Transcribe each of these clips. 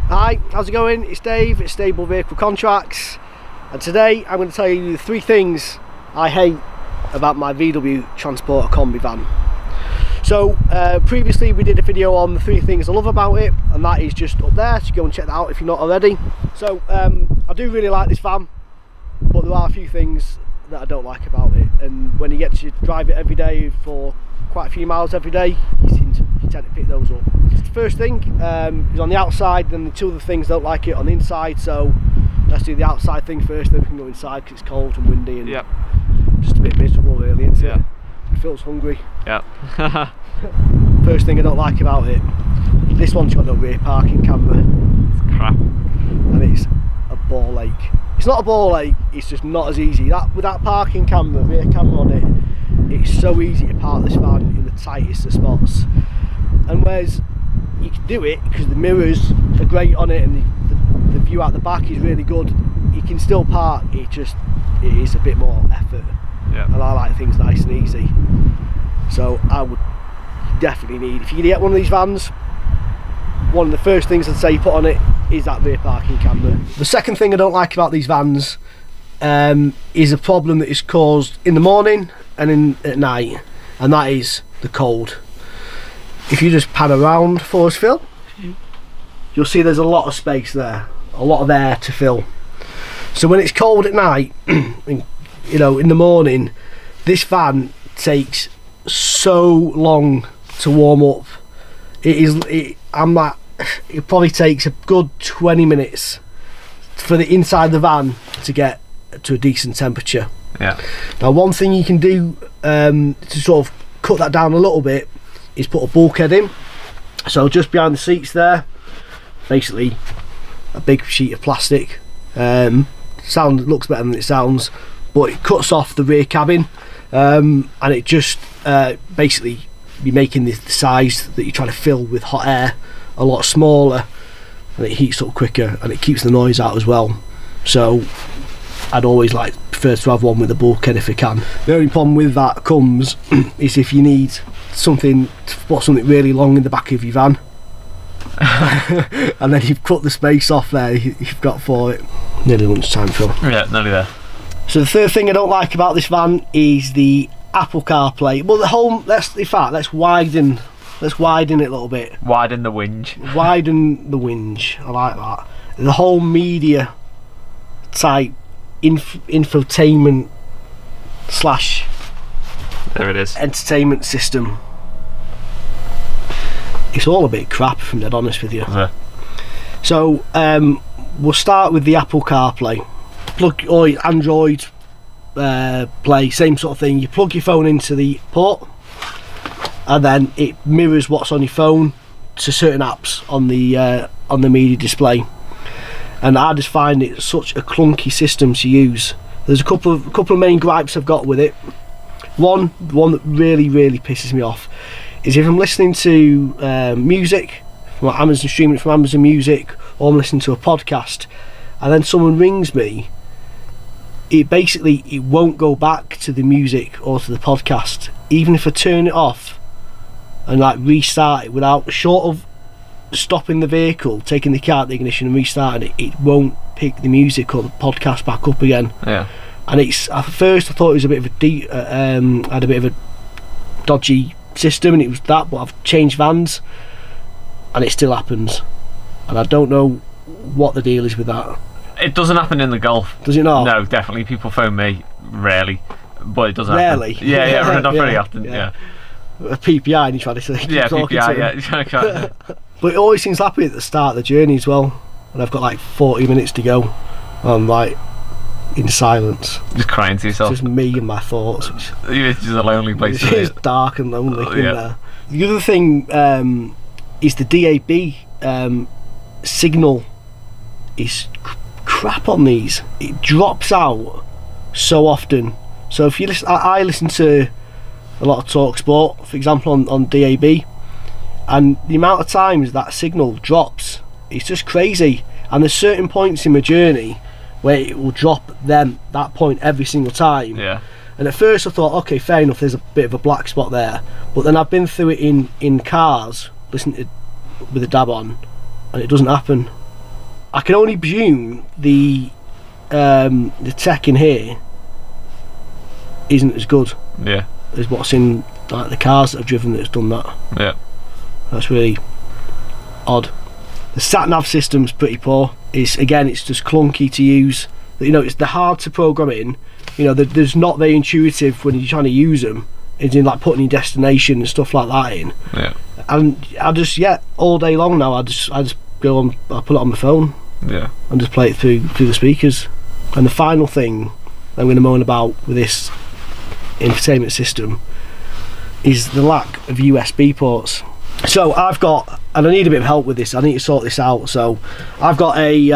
Hi, how's it going? It's Dave, it's Stable Vehicle Contracts, and today I'm going to tell you the 3 things I hate about my VW Transporter Kombi van. So previously we did a video on the 3 things I love about it, and that is just up there, so go and check that out if you're not already. So I do really like this van, but there are a few things that I don't like about it, and when you get to drive it every day for quite a few miles every day, you tend to pick those up. The first thing is on the outside, then the 2 other things don't like it on the inside, so let's do the outside thing first, then we can go inside because it's cold and windy and just a bit miserable really, isn't it? It feels hungry. First thing I don't like about it, this one's got no rear parking camera. It's crap. And it's a ball ache. It's not a ball ache, it's just not as easy. With that parking camera, rear camera on it, it's so easy to park this van in the tightest of spots. And whereas you can do it because the mirrors are great on it and the view out the back is really good, you can still park, it is a bit more effort. And I like things nice and easy. So I would definitely need, if you get one of these vans, one of the first things I'd say you put on it is that rear parking camera. The second thing I don't like about these vans is a problem that is caused in the morning and at night, and that is the cold. If you just pan around for us, Phil, you'll see there's a lot of space there, a lot of air to fill. So when it's cold at night, you know, in the morning, this van takes so long to warm up. It probably takes a good 20 minutes for the inside of the van to get to a decent temperature. Now one thing you can do to sort of cut that down a little bit is put a bulkhead in. So just behind the seats there, basically a big sheet of plastic. Looks better than it sounds, but it cuts off the rear cabin, and it just basically be making the size that you're trying to fill with hot air a lot smaller, and it heats up quicker and it keeps the noise out as well. So I'd always prefer to have one with a bulkhead if I can. The only problem with that comes is if you need something to put something really long in the back of your van and then you've cut the space off there you've got for it. Nearly lunchtime, Phil. Yeah, nearly there. So the third thing I don't like about this van is the Apple CarPlay. Well, the whole, let's widen it a little bit. Widen the whinge. Widen the whinge. I like that. The whole media type infotainment slash there it is entertainment system. It's all a bit crap, if I'm dead honest with you. So we'll start with the Apple CarPlay. Or Android Play, same sort of thing. You plug your phone into the port and then it mirrors what's on your phone to certain apps on the media display, and I just find it such a clunky system to use. There's a couple of main gripes I've got with it. One that really pisses me off is if I'm listening to music from Amazon, streaming it from Amazon Music, or I'm listening to a podcast and then someone rings me, it won't go back to the music or to the podcast, even if I turn it off and restart it without, short of stopping the vehicle, taking the car out the ignition and restarting it, it won't pick the music or the podcast back up again. And at first I thought it was a bit of had a bit of a dodgy system, and it was that, but I've changed vans and it still happens, and I don't know what the deal is with that. It doesn't happen in the Golf. Does it not? No, definitely. People phone me rarely, but it doesn't rarely happen. Yeah, not very often. A PPI, and you try to say PPI, but it always seems to happen at the start of the journey as well, and I've got 40 minutes to go. I'm in silence, just crying to yourself. Just me and my thoughts. It's just a lonely place. It's dark and lonely in there. The other thing is the DAB signal is crap on these. It drops out so often. So if you listen, I listen to a lot of Talk Sport, for example, on DAB, and the amount of times that signal drops, it's just crazy. And there's certain points in my journey where it will drop that point every single time. And at first I thought, okay, fair enough, there's a bit of a black spot there, but then I've been through it in cars, listening to with the DAB on, and it doesn't happen. I can only presume the tech in here isn't as good as what's in like the cars that I've driven that's done that. Yeah. That's really odd. The sat nav system's pretty poor. It's just clunky to use. You know, they're hard to program in. You know, there's not very intuitive when you're trying to use them. It's in like putting your destination and stuff like that in. Yeah. And I just all day long now I just go on, I put it on my phone. Yeah. And just play it through the speakers. And the final thing I'm going to moan about with this infotainment system is the lack of USB ports. So I've got, and I need a bit of help with this, I need to sort this out. So I've got a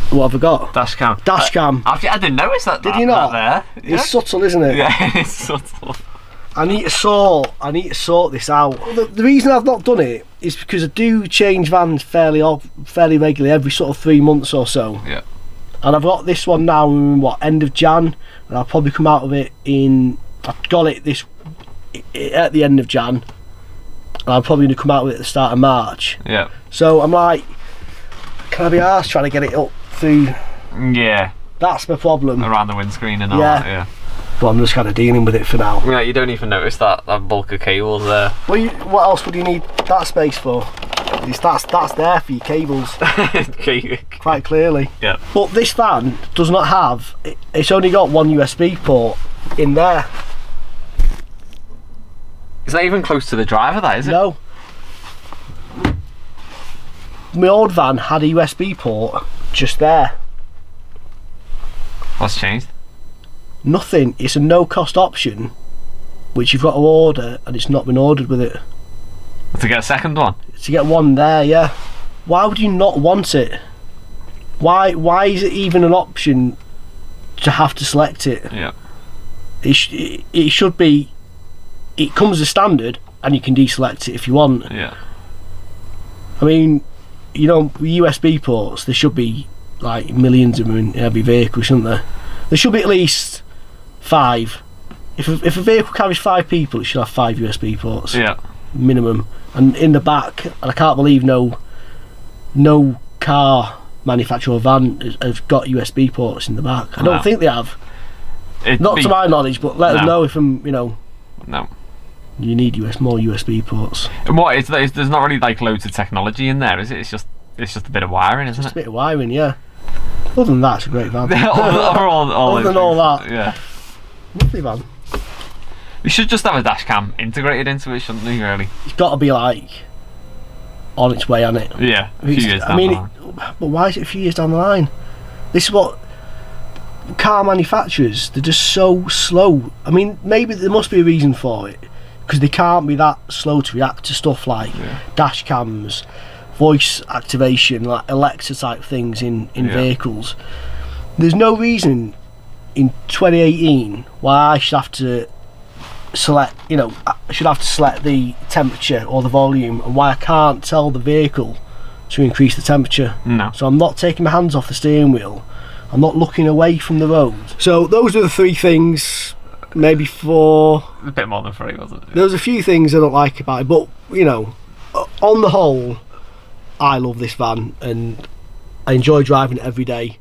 what have I got? Dash cam. Dash cam. I didn't notice that. Did you not? That there. Yeah. It's subtle, isn't it? Yeah, it's subtle. I need to sort this out. The reason I've not done it is because I do change vans fairly regularly, every sort of 3 months or so. Yeah. And I've got this one now in end of Jan, and I'll probably come out of it I've got it at the end of Jan, and I'm probably going to come out with it at the start of March. Yeah. So I'm like, can I be arsed trying to get it up through? Yeah. That's my problem. Around the windscreen and all that, yeah. But I'm just kind of dealing with it for now. Yeah, you don't even notice that bulk of cables there. Well, what else would you need that space for? That's there for your cables. Quite clearly. Yeah. But this van does not have, it's only got one USB port in there. Is that even close to the driver, that, is it? No. My old van had a USB port just there. What's changed? Nothing. It's a no-cost option, which you've got to order, and it's not been ordered with it. To get a second one? To get one there, yeah. Why would you not want it? Why is it even an option to have to select it? Yeah. It should be. It comes as standard, and you can deselect it if you want. Yeah. I mean, you know, USB ports, there should be like millions of them in every vehicle, shouldn't there? There should be at least 5. If a vehicle carries 5 people, it should have 5 USB ports. Yeah. Minimum. And in the back, and I can't believe no car manufacturer or van has got USB ports in the back. I don't think they have. Not to my knowledge, but let us know if I'm, you know. No. You need more USB ports. And what is there's not really like loads of technology in there, is it? It's just a bit of wiring, isn't it? Just a bit of wiring, yeah. Other than that, it's a great van. Other than all that, yeah. Lovely van. We should just have a dash cam integrated into it, shouldn't we? Really. It's got to be like on its way, on it. Yeah. A few years down the line. But why is it a few years down the line? This is what car manufacturers, they're just so slow. I mean, maybe there must be a reason for it, because they can't be that slow to react to stuff like dash cams, voice activation, like Alexa type things in vehicles. There's no reason in 2018 why I should have to select, you know, I should have to select the temperature or the volume, and why I can't tell the vehicle to increase the temperature. No. So I'm not taking my hands off the steering wheel, I'm not looking away from the road. So those are the 3 things, maybe 4. A bit more than 3, wasn't it? There's a few things I don't like about it, but you know, on the whole, I love this van and I enjoy driving it every day.